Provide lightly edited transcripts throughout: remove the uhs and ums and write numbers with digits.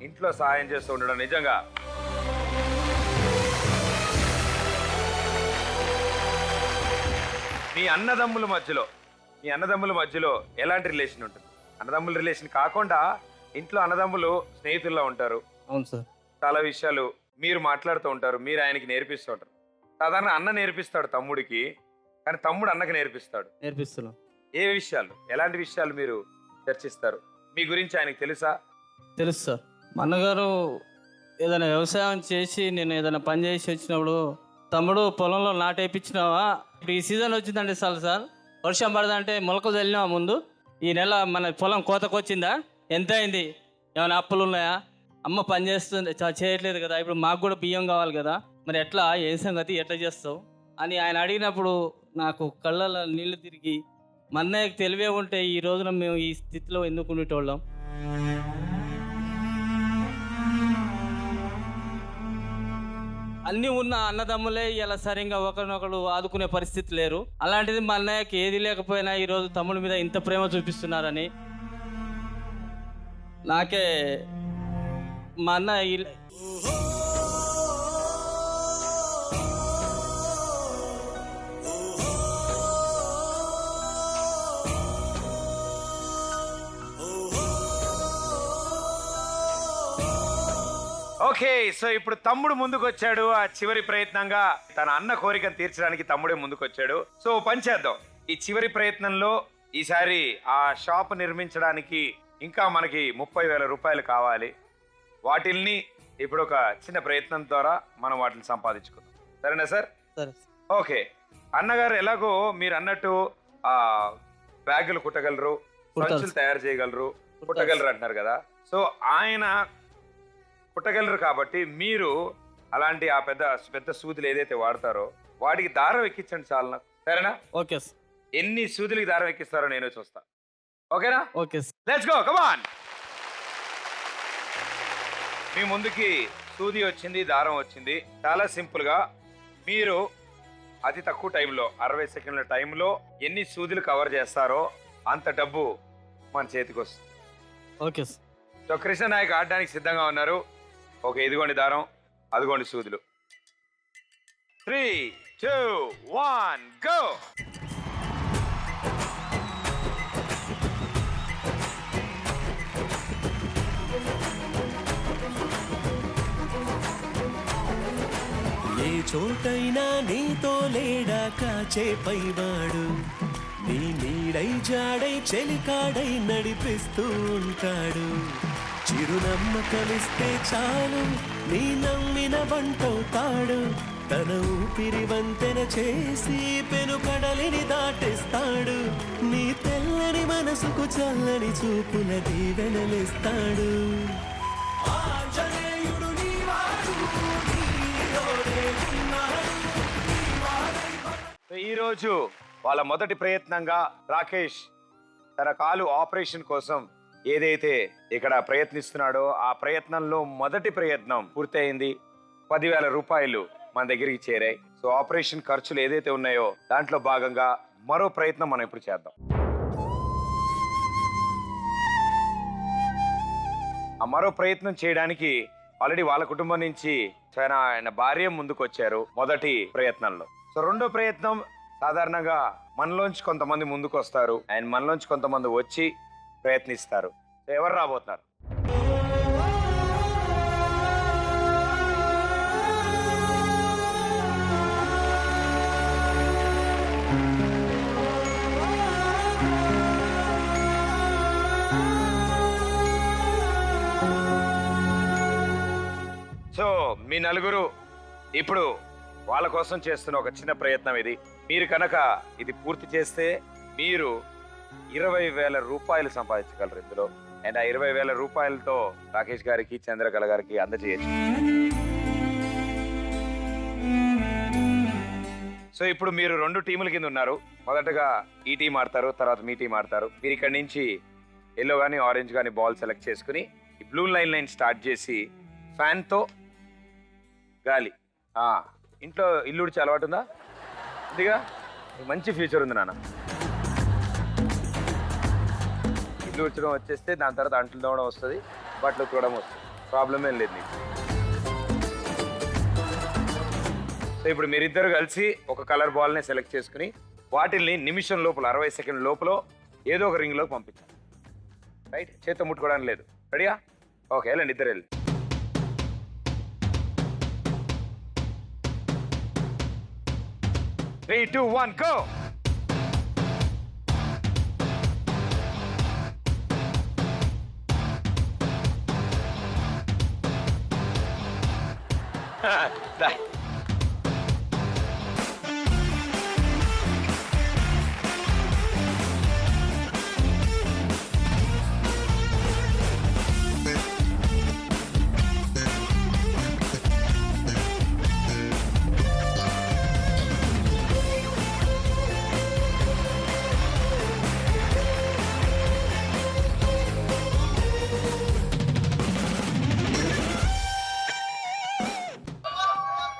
ఇంట్లో సహాయం చేస్తూ ఉండడం నిజంగా మీ అన్నదమ్ముల మధ్యలో ఎలాంటి రిలేషన్ ఉంటుంది? అన్నదమ్ముల రిలేషన్ కాకుండా ఇంట్లో అన్నదమ్ములు స్నేహితుల్లో ఉంటారు. అవును సార్. చాలా విషయాలు మీరు మాట్లాడుతూ ఉంటారు, మీరు ఆయనకి నేర్పిస్తూ ఉంటారు. సాధారణ అన్న నేర్పిస్తాడు తమ్ముడికి, కానీ తమ్ముడు అన్నకి నేర్పిస్తున్నాం. ఏ విషయాలు, ఎలాంటి విషయాలు మీరు చర్చిస్తారు? మీ గురించి ఆయనకి తెలుసా? తెలుసు సార్. మా అన్నగారు ఏదైనా వ్యవసాయం చేసి నేను ఏదైనా పని చేసి వచ్చినప్పుడు, తమ్ముడు పొలంలో నాటేపించినావా, ఇప్పుడు ఈ సీజన్ వచ్చిందంటే చాలు సార్, వర్షం పడదంటే మొలకలు చల్లినావా ముందు, ఈ నెల మన పొలం కోతకు వచ్చిందా, ఎంత అయింది, ఏమైనా అప్పులు ఉన్నాయా, అమ్మ పని చేస్తుంది చేయట్లేదు కదా, ఇప్పుడు మాకు కూడా బియ్యం కావాలి కదా, మరి ఎట్లా, ఏ సంగతి, ఎట్లా చేస్తావు అని ఆయన అడిగినప్పుడు నాకు కళ్ళలో నీళ్లు తిరిగి, మా అన్నయ్యకి తెలివే ఉంటే ఈ రోజున మేము ఈ స్థితిలో ఎందుకు ఉండేటోళ్ళం. అన్నీ ఉన్న అన్నదమ్ములే ఇలా సరిగ్గా ఒకరినొకరు ఆదుకునే పరిస్థితి లేరు. అలాంటిది మా అన్నయ్యకి ఏది లేకపోయినా ఈరోజు తమ్ముడి మీద ఇంత ప్రేమ చూపిస్తున్నారని నాకే మా అన్న ఓకే. సో ఇప్పుడు తమ్ముడు ముందుకు వచ్చాడు. ఆ చివరి ప్రయత్నంగా తన అన్న కోరికను తీర్చడానికి తమ్ముడే ముందుకు వచ్చాడు. సో పని చేద్దాం. ఈ చివరి ప్రయత్నంలో ఈసారి ఆ షాప్ నిర్మించడానికి ఇంకా మనకి 30,000 రూపాయలు కావాలి. వాటిల్ని ఇప్పుడు ఒక చిన్న ప్రయత్నం ద్వారా మనం వాటిని సంపాదించుకుందాం. సరేనా సార్? సరే. ఓకే. అన్నగారు ఎలాగో మీరు అన్నట్టు ఆ బ్యాగులు కుట్టగలరు, సంచులు తయారు చేయగలరు, కుట్టగలరు అంటున్నారు కదా. సో ఆయన కుట్టగలరు కాబట్టి మీరు అలాంటి ఆ పెద్ద పెద్ద సూదులు ఏదైతే వాడతారో వాటికి దారం ఎక్కించండి చాలు నాకు. సరేనా? Okay sir. ఎన్ని సూదులకి దారం ఎక్కిస్తారో నేను చూస్తా. ఓకేనా? Okay sir. Let's go, come on. మీ ముందుకి సూది వచ్చింది, దారం వచ్చింది. చాలా సింపుల్ గా మీరు అతి తక్కువ టైంలో 60 సెకండ్ల టైంలో ఎన్ని సూదులు కవర్ చేస్తారో అంత డబ్బు మన చేతికి వస్తుంది. Okay sir. So Krishna Nayak ఆడడానికి సిద్ధంగా ఉన్నారు. ఓకే, ఇదిగోండి దారం, అదిగోండి సూదులు. 3, 2, 1 గో. ఏ చోటైనా నీతో లేడా కాచే పైవాడు, నీ నీడై జాడై చెలికాడై నడిపిస్తూ ఉంటాడు. చిరునమ్మకమిస్తే చాలు నీ నమ్మిన వంటవుతాడు. తన ఊపిరి వంతెన చేసి పెను కడలిని దాటేస్తాడు. నీ తెల్లని మనసుకు చల్లని చూపుల దీవెనలిస్తాడు. ఈరోజు వాళ్ళ మొదటి ప్రయత్నంగా రాకేష్ తన కాలు ఆపరేషన్ కోసం ఏదైతే ఇక్కడ ప్రయత్నిస్తున్నాడో ఆ ప్రయత్నంలో మొదటి ప్రయత్నం పూర్తయింది. 10,000 రూపాయలు మన దగ్గరికి చేరాయి. సో ఆపరేషన్ ఖర్చులు ఏదైతే ఉన్నాయో దాంట్లో భాగంగా మరో ప్రయత్నం మనం ఇప్పుడు చేద్దాం. ఆ మరో ప్రయత్నం చేయడానికి ఆల్రెడీ వాళ్ళ కుటుంబం నుంచి ఆయన భార్య ముందుకు వచ్చారు మొదటి ప్రయత్నంలో. సో రెండో ప్రయత్నం సాధారణంగా మనలోంచి కొంతమంది ముందుకు వస్తారు అండ్ మనలోంచి కొంతమంది వచ్చి ప్రయత్నిస్తారు. సో ఎవరు రాబోతున్నారు? సో మీ నలుగురు ఇప్పుడు వాళ్ళ కోసం చేస్తున్న ఒక చిన్న ప్రయత్నం ఇది. మీరు కనుక ఇది పూర్తి చేస్తే మీరు 20,000 రూపాయలు సంపాదించగలరు ఇందులో. అండ్ ఆ 20,000 రూపాయలతో రాకేష్ గారికి, చంద్రకళ గారికి అందజేయచ్చు. సో ఇప్పుడు మీరు 2 టీముల కింద ఉన్నారు. మొదటగా ఈ టీం ఆడతారు, తర్వాత మీ టీం ఆడతారు. మీరు ఇక్కడ నుంచి ఎల్లో కానీ ఆరెంజ్ కానీ బాల్ సెలెక్ట్ చేసుకుని ఈ బ్లూ లైన్ స్టార్ట్ చేసి ఫ్యాన్తో గాలి. ఇంట్లో ఇల్లు ఉడిచే అలవాటు ఉందా? ఇదిగా మంచి ఫ్యూచర్ ఉంది నాన్న. ఇల్లు ఉడ్చడం వచ్చేస్తే దాని తర్వాత అంట్లు తోవడం వస్తుంది, బట్టలు ఉతకడం వస్తుంది. ప్రాబ్లం ఏం లేదు నీకు. సో ఇప్పుడు మీరిద్దరు కలిసి ఒక కలర్ బాల్ని సెలెక్ట్ చేసుకుని వాటిల్ని నిమిషం లోపల 60 సెకండ్ల లోపల ఏదో ఒక రింగ్లోకి పంపించాలి. రైట్, చేత్తో ముట్టుకోవడానికి లేదు. రెడీయా? ఓకే, వెళ్ళండి ఇద్దరు వెళ్ళి. Three, 2, 1, go! Da.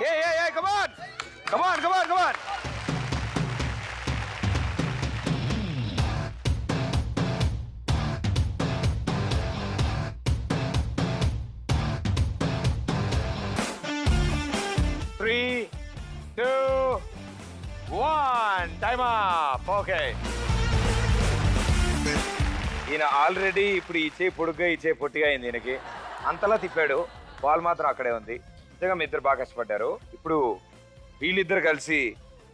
Hey, come on! Come on, come on, come on! Three, 2, 1, time up. Okay. ఈయన ఆల్రెడీ ఇప్పుడు ఈ చేయి పొడుగ్గా ఈ చేయి పొట్టిగా అయింది. ఈయనకి అంతలా తిప్పాడు, బాల్ మాత్రం అక్కడే ఉంది. నిజంగా మీ ఇద్దరు బాగా కష్టపడ్డారు. ఇప్పుడు వీళ్ళిద్దరు కలిసి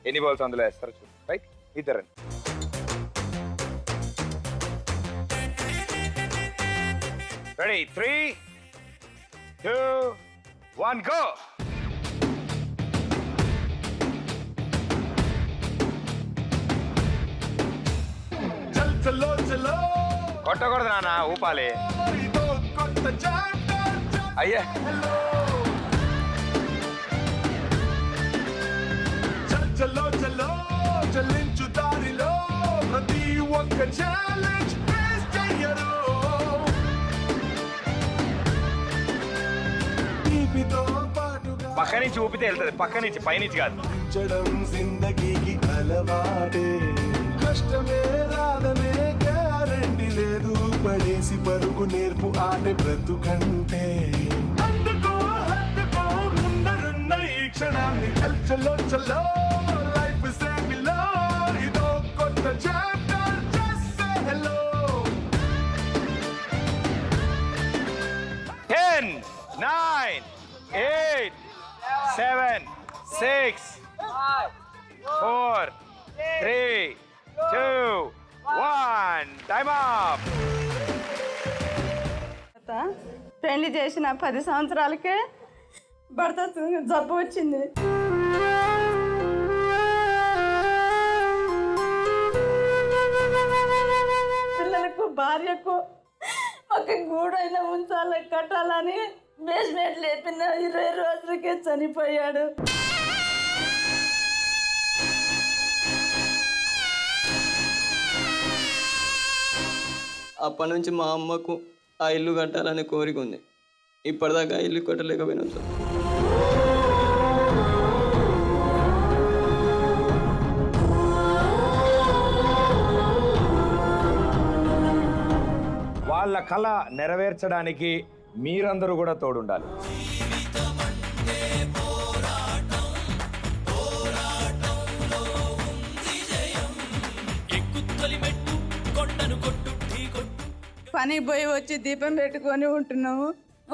ఎన్ని బాల్స్ అందులో వేస్తారు చూడు. రైట్, ఇద్దరండి. Ready, 3, 2, 1, go! కొట్టకూడదు నాన్న, ఊపాలి. అయ్యా, చలో చలో చలించు దారిలో ప్రతి ఒక్క ఛాలెంజ్ ఫేస్ చెయ్యరు. తీపితో పాటుగా పక్క నుంచి ఊపితే వెళ్తుంది, పక్క నుంచి, పైనుంచి కాదు. ఉంచడం జిందగీకి అలవాటే, కష్టమే రాదనే గ్యారంటీ లేదు. పడేసి పరుగు నేర్పు ఆటే బ్రతుకంటే. అందుకో హత్తుకో ముందరున్న ఈ క్షణాన్ని. చలో చలో లైఫ్ సేమిలో ఇదో కొత్త chapter. Just say hello. 10, 9, 8, 7, 6, 4, 3, 2, 1, time up. పెళ్లి చేసిన 10 సంవత్సరాలకే భర్త జబ్బు వచ్చింది. పిల్లలకు భార్యకు ఒక గూడైనా ఉంచాలి, కట్టాలని బేస్మెంట్ లేపిన 20 రోజులకే చనిపోయాడు. అప్పటి నుంచి మా అమ్మకు ఆ ఇల్లు కట్టాలనే కోరిక ఉంది. ఇప్పటిదాకా ఇల్లు కట్టలేకపోయినాం సార్. వాళ్ళ కళ నెరవేర్చడానికి మీరందరూ కూడా తోడుండాలి. పనికి పోయి వచ్చి దీపం పెట్టుకొని ఉంటున్నాము.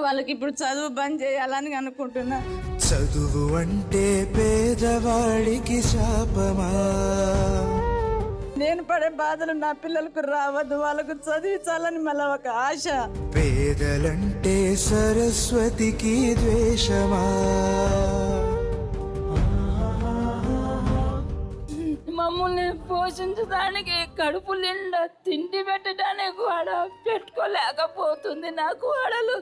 వాళ్ళకి ఇప్పుడు చదువు బంద్ చేయాలని అనుకుంటున్నా. చదువు అంటే పేదవాడికి శాపమా? నేను పడే బాధలు నా పిల్లలకు రావద్దు, వాళ్ళకు చదివించాలని మళ్ళీ ఒక ఆశ. పేదలంటే సరస్వతికి ద్వేషమా? మమ్మల్ని పోషించడానికి కడుపు నిండా తిండి పెట్టడానికి కూడా పెట్టుకోలేకపోతుంది నాకు. వాడలు